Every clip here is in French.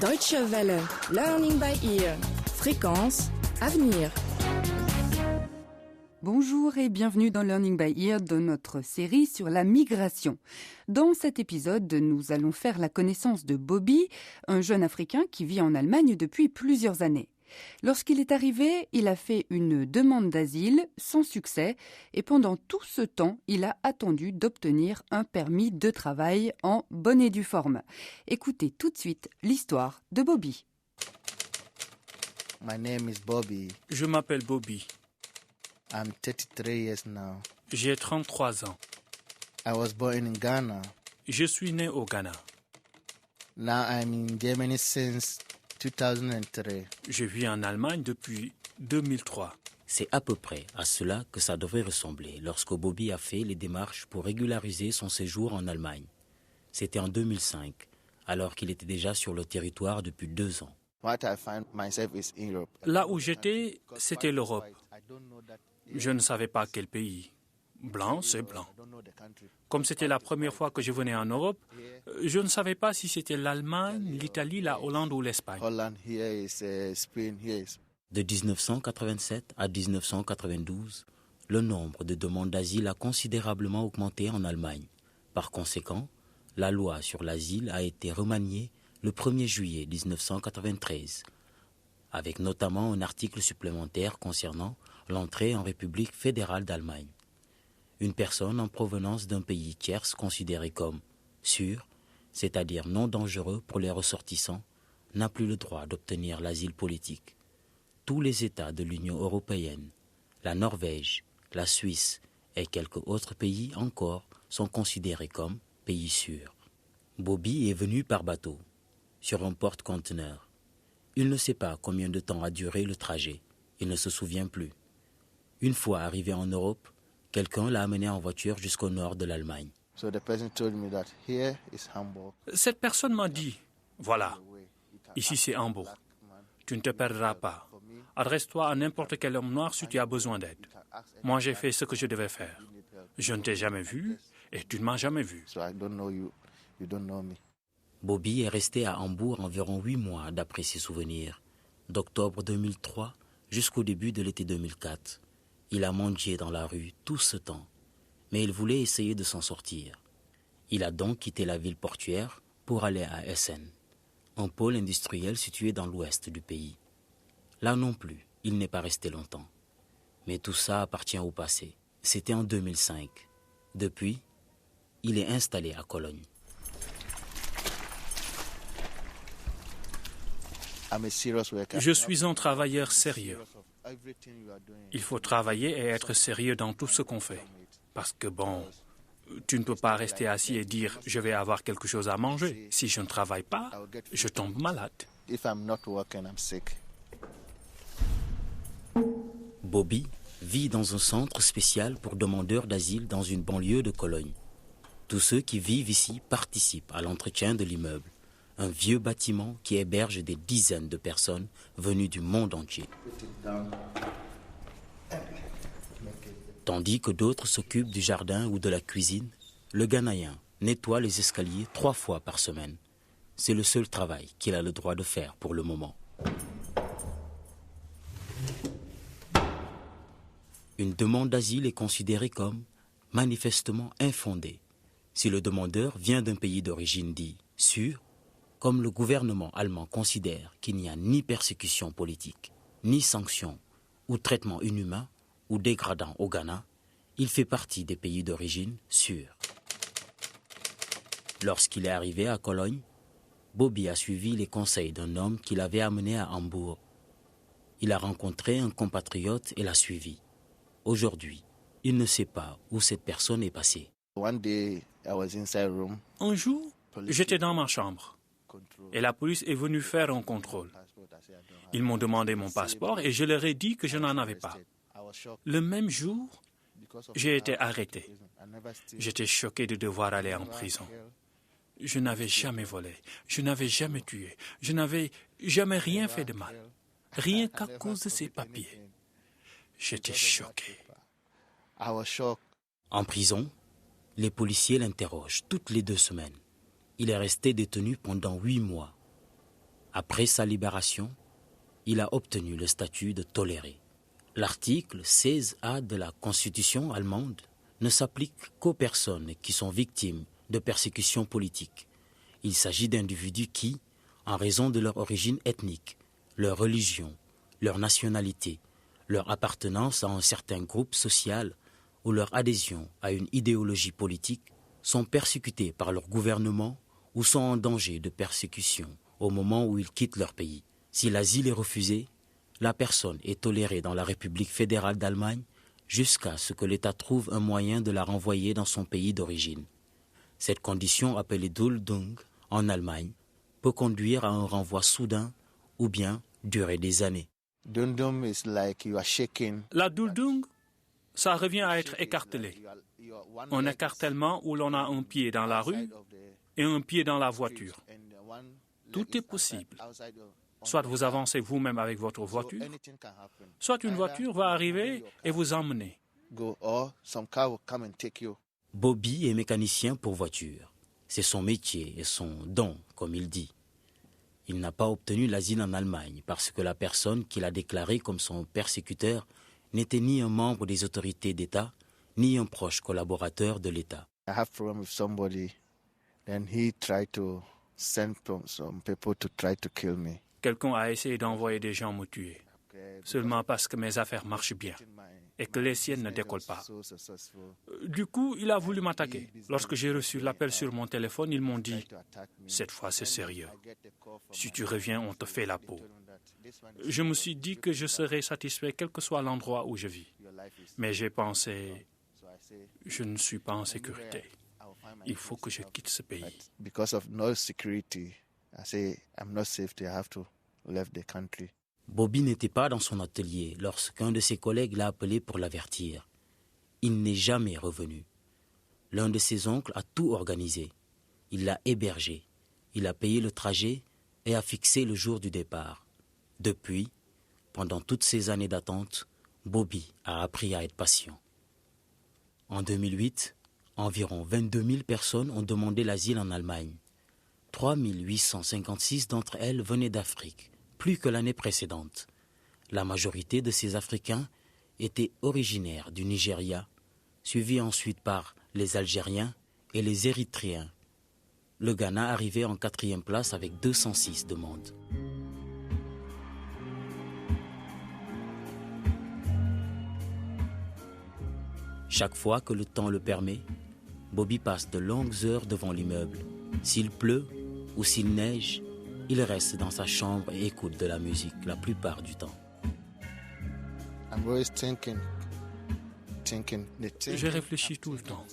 Deutsche Welle, Learning by Ear, Fréquence, Avenir. Bonjour et bienvenue dans Learning by Ear de notre série sur la migration. Dans cet épisode, nous allons faire la connaissance de Bobby, un jeune Africain qui vit en Allemagne depuis plusieurs années. Lorsqu'il est arrivé, il a fait une demande d'asile sans succès et pendant tout ce temps, il a attendu d'obtenir un permis de travail en bonne et due forme. Écoutez tout de suite l'histoire de Bobby. My name is Bobby. Je m'appelle Bobby. I'm 33 years now. J'ai 33 ans. I was born in Ghana. Je suis né au Ghana. Now I'm in Germany since 2003. Je vis en Allemagne depuis 2003. C'est à peu près à cela que ça devrait ressembler lorsque Bobby a fait les démarches pour régulariser son séjour en Allemagne. C'était en 2005, alors qu'il était déjà sur le territoire depuis 2 ans. What I find myself is in Europe. Là où j'étais, c'était l'Europe. Je ne savais pas quel pays. Blanc, c'est blanc. Comme c'était la première fois que je venais en Europe, je ne savais pas si c'était l'Allemagne, l'Italie, la Hollande ou l'Espagne. Holland here is Spain here is. De 1987 à 1992, le nombre de demandes d'asile a considérablement augmenté en Allemagne. Par conséquent, la loi sur l'asile a été remaniée le 1er juillet 1993, avec notamment un article supplémentaire concernant l'entrée en République fédérale d'Allemagne. Une personne en provenance d'un pays tierce considéré comme sûr, c'est-à-dire non dangereux pour les ressortissants, n'a plus le droit d'obtenir l'asile politique. Tous les États de l'Union européenne, la Norvège, la Suisse et quelques autres pays encore sont considérés comme pays sûrs. Bobby est venu par bateau, sur un porte-conteneur. Il ne sait pas combien de temps a duré le trajet. Il ne se souvient plus. Une fois arrivé en Europe, quelqu'un l'a amené en voiture jusqu'au nord de l'Allemagne. So the person told me that here is Hamburg. Cette personne m'a dit, voilà, ici c'est Hambourg. Tu ne te perdras pas. Adresse-toi à n'importe quel homme noir si tu as besoin d'aide. Moi, j'ai fait ce que je devais faire. Je ne t'ai jamais vu et tu ne m'as jamais vu. So I don't know you. You don't know me. Bobby est resté à Hambourg environ 8 mois d'après ses souvenirs, d'octobre 2003 jusqu'au début de l'été 2004. Il a mendié dans la rue tout ce temps, mais il voulait essayer de s'en sortir. Il a donc quitté la ville portuaire pour aller à Essen, un pôle industriel situé dans l'ouest du pays. Là non plus, il n'est pas resté longtemps. Mais tout ça appartient au passé. C'était en 2005. Depuis, il est installé à Cologne. I'm a serious worker. Je suis un travailleur sérieux. Il faut travailler et être sérieux dans tout ce qu'on fait. Parce que bon, tu ne peux pas rester assis et dire « je vais avoir quelque chose à manger ». Si je ne travaille pas, je tombe malade. If I'm not working, I'm sick. Bobby vit dans un centre spécial pour demandeurs d'asile dans une banlieue de Cologne. Tous ceux qui vivent ici participent à l'entretien de l'immeuble, un vieux bâtiment qui héberge des dizaines de personnes venues du monde entier. Tandis que d'autres s'occupent du jardin ou de la cuisine, le Ghanéen nettoie les escaliers 3 fois par semaine. C'est le seul travail qu'il a le droit de faire pour le moment. Une demande d'asile est considérée comme manifestement infondée si le demandeur vient d'un pays d'origine dit sûr, comme le gouvernement allemand considère qu'il n'y a ni persécution politique, ni sanction ou traitement inhumain ou dégradant au Ghana, il fait partie des pays d'origine sûrs. Lorsqu'il est arrivé à Cologne, Bobby a suivi les conseils d'un homme qui l'avait amené à Hambourg. Il a rencontré un compatriote et l'a suivi. Aujourd'hui, il ne sait pas où cette personne est passée. One day, I was inside room. Un jour, j'étais dans ma chambre et la police est venue faire un contrôle. Ils m'ont demandé mon passeport et je leur ai dit que je n'en avais pas. Le même jour, j'ai été arrêté. J'étais choqué de devoir aller en prison. Je n'avais jamais volé, je n'avais jamais tué, je n'avais jamais rien fait de mal, rien qu'à cause de ces papiers. J'étais choqué. En prison, les policiers l'interrogent toutes les 2 semaines. Il est resté détenu pendant 8 mois. Après sa libération, il a obtenu le statut de toléré. L'article 16A de la Constitution allemande ne s'applique qu'aux personnes qui sont victimes de persécutions politiques. Il s'agit d'individus qui, en raison de leur origine ethnique, leur religion, leur nationalité, leur appartenance à un certain groupe social ou leur adhésion à une idéologie politique, sont persécutés par leur gouvernement ou sont en danger de persécution au moment où ils quittent leur pays. Si l'asile est refusé, la personne est tolérée dans la République fédérale d'Allemagne jusqu'à ce que l'État trouve un moyen de la renvoyer dans son pays d'origine. Cette condition, appelée Duldung en Allemagne, peut conduire à un renvoi soudain ou bien durer des années. Dundum is like you are shaking. La Duldung, ça revient à être écartelé. Un écartèlement où l'on a un pied dans la rue et un pied dans la voiture. Tout est possible. Soit vous avancez vous-même avec votre voiture, soit une voiture va arriver et vous emmener. Bobby est mécanicien pour voiture. C'est son métier et son don, comme il dit. Il n'a pas obtenu l'asile en Allemagne parce que la personne qu'il a déclarée comme son persécuteur n'était ni un membre des autorités d'État, ni un proche collaborateur de l'État. I have problem with somebody, then he tried to send some people to try to kill me. Quelqu'un a essayé d'envoyer des gens me tuer, seulement parce que mes affaires marchent bien et que les siennes ne décollent pas. Du coup, il a voulu m'attaquer. Lorsque j'ai reçu l'appel sur mon téléphone, ils m'ont dit « Cette fois, c'est sérieux. Si tu reviens, on te fait la peau. » Je me suis dit que je serais satisfait quel que soit l'endroit où je vis. Mais j'ai pensé « Je ne suis pas en sécurité. Il faut que je quitte ce pays. » Because of no security, I say I'm not safe. I have to leave the country. Bobby n'était pas dans son atelier lorsqu'un de ses collègues l'a appelé pour l'avertir. Il n'est jamais revenu. L'un de ses oncles a tout organisé. Il l'a hébergé. Il a payé le trajet et a fixé le jour du départ. Depuis, pendant toutes ces années d'attente, Bobby a appris à être patient. En 2008, environ 22 000 personnes ont demandé l'asile en Allemagne. 3 856 d'entre elles venaient d'Afrique, plus que l'année précédente. La majorité de ces Africains étaient originaires du Nigeria, suivis ensuite par les Algériens et les Érythréens. Le Ghana arrivait en 4e place avec 206 demandes. Chaque fois que le temps le permet, Bobby passe de longues heures devant l'immeuble. S'il pleut ou s'il neige, il reste dans sa chambre et écoute de la musique la plupart du temps. Je réfléchis tout le temps.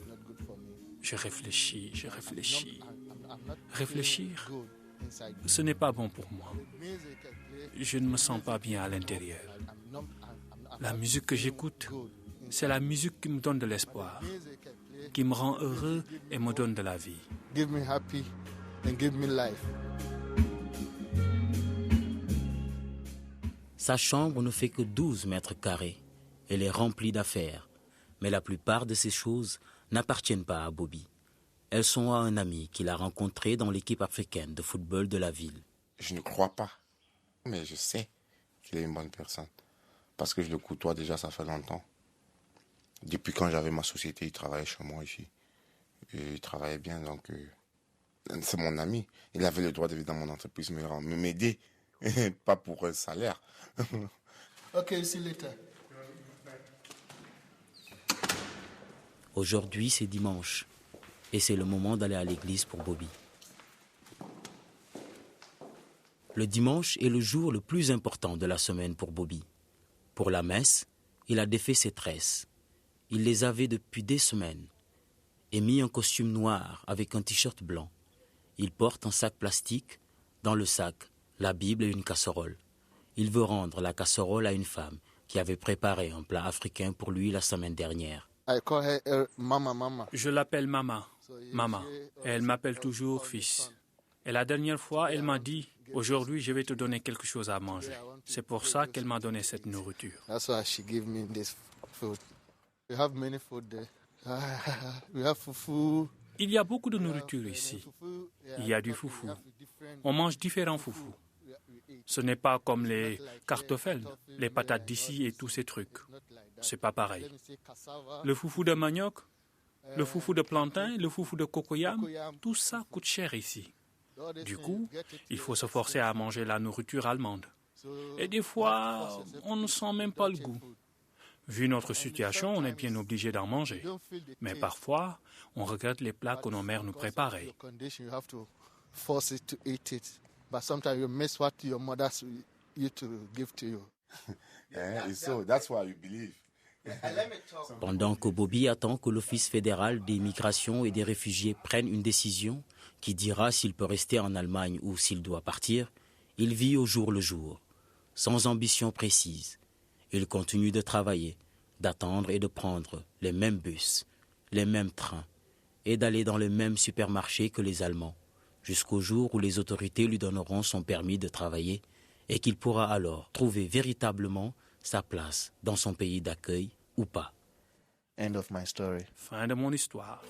Je réfléchis. Réfléchir, ce n'est pas bon pour moi. Je ne me sens pas bien à l'intérieur. La musique que j'écoute, c'est la musique qui me donne de l'espoir, qui me rend heureux et me donne de la vie. Give me happy and give me life. Sa chambre ne fait que 12 mètres carrés. Elle est remplie d'affaires. Mais la plupart de ces choses n'appartiennent pas à Bobby. Elles sont à un ami qu'il a rencontré dans l'équipe africaine de football de la ville. Je ne crois pas, mais je sais qu'il est une bonne personne. Parce que je le côtoie déjà, ça fait longtemps. Depuis quand j'avais ma société, il travaillait chez moi ici. Et il travaillait bien, donc c'est mon ami. Il avait le droit de venir dans mon entreprise, mais m'aider, pas pour un salaire. Ok, see you later. Aujourd'hui, c'est dimanche. Et c'est le moment d'aller à l'église pour Bobby. Le dimanche est le jour le plus important de la semaine pour Bobby. Pour la messe, il a défait ses tresses. Il les avait depuis des semaines. Et mis un costume noir avec un t-shirt blanc. Il porte un sac plastique. Dans le sac, la Bible et une casserole. Il veut rendre la casserole à une femme qui avait préparé un plat africain pour lui la semaine dernière. I call her Mama. Je l'appelle Mama. Mama. Et elle m'appelle toujours fils. Et la dernière fois, elle m'a dit, aujourd'hui, je vais te donner quelque chose à manger. C'est pour ça qu'elle m'a donné cette nourriture. That's why she gave me this food. We have many food there. We have fufu. Il y a beaucoup de nourriture ici. Il y a du foufou. On mange différents foufous. Ce n'est pas comme les kartoffeln, les patates d'ici et tous ces trucs. C'est pas pareil. Le foufou de manioc, le foufou de plantain, le foufou de cocoyam, tout ça coûte cher ici. Du coup, il faut se forcer à manger la nourriture allemande. Et des fois, on ne sent même pas le goût. Vu notre situation, on est bien obligé d'en manger. Mais parfois, on regrette les plats que nos mères nous préparaient. Pendant que Bobby attend que l'Office fédéral des migrations et des réfugiés prenne une décision qui dira s'il peut rester en Allemagne ou s'il doit partir, il vit au jour le jour, sans ambition précise. Il continue de travailler, d'attendre et de prendre les mêmes bus, les mêmes trains et d'aller dans les mêmes supermarchés que les Allemands, jusqu'au jour où les autorités lui donneront son permis de travailler et qu'il pourra alors trouver véritablement sa place dans son pays d'accueil ou pas. End of my story. Fin de mon histoire.